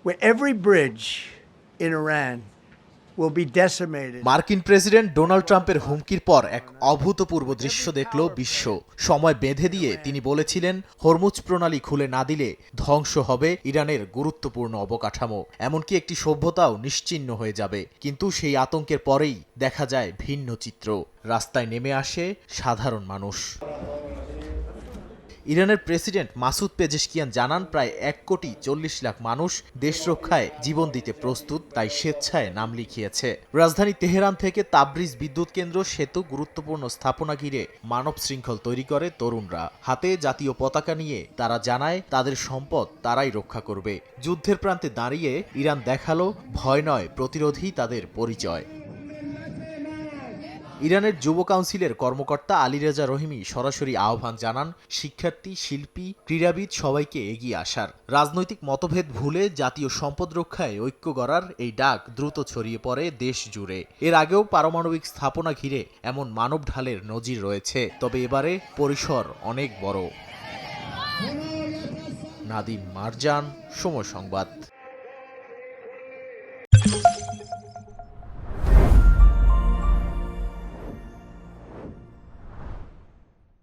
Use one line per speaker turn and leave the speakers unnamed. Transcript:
where every bridge in Iran will be decimated.
মার্কিন president Donald ট্রাম্পের হুমকির পর এক অভূতপূর্ব দৃশ্য দেখল বিশ্ব। সময় বেঁধে দিয়ে তিনি বলেছিলেন, হরমুজ প্রণালী খুলে না দিলে ধ্বংস হবে ইরানের গুরুত্বপূর্ণ অবকাঠামো, এমনকি একটি সভ্যতাও নিশ্চিহ্ন হয়ে যাবে। কিন্তু সেই আতঙ্কের পরেই দেখা যায় ভিন্ন চিত্র। রাস্তায় নেমে আসে সাধারণ মানুষ। ইরানের প্রেসিডেন্ট মাসুদ পেজেশকিয়ান জানান, প্রায় 1,40,00,000 মানুষ দেশ রক্ষায় জীবন দিতে প্রস্তুত, তাই স্বেচ্ছায় নাম লিখিয়েছে। রাজধানী তেহরান থেকে তাবরিজ বিদ্যুৎ কেন্দ্র, সেতু, গুরুত্বপূর্ণ স্থাপনা ঘিরে মানব শৃঙ্খল তৈরি করে তরুণরা। হাতে জাতীয় পতাকা নিয়ে তারা জানায় তাদের সম্পদ তারাই রক্ষা করবে। যুদ্ধের প্রান্তে দাঁড়িয়ে ইরান দেখালো, ভয় নয়, প্রতিরোধই তাদের পরিচয়। ইরানের যুব কাউন্সিলের কর্মকর্তা আলীরেজা রহিমি সরাসরি আহ্বান জানান, শিক্ষার্থী, শিল্পী, ক্রীড়াবিদ সবাইকে এগিয়ে আসার। রাজনৈতিক মতভেদ ভুলে জাতীয় সম্পদ রক্ষায় ঐক্য গড়ার এই ডাক দ্রুত ছড়িয়ে পড়ে দেশ জুড়ে। এর আগেও পারমাণবিক স্থাপনা ঘিরে এমন মানব ঢালের নজির রয়েছে, তবে এবারে পরিসর অনেক বড়। নাদিম মারজান, সময় সংবাদ।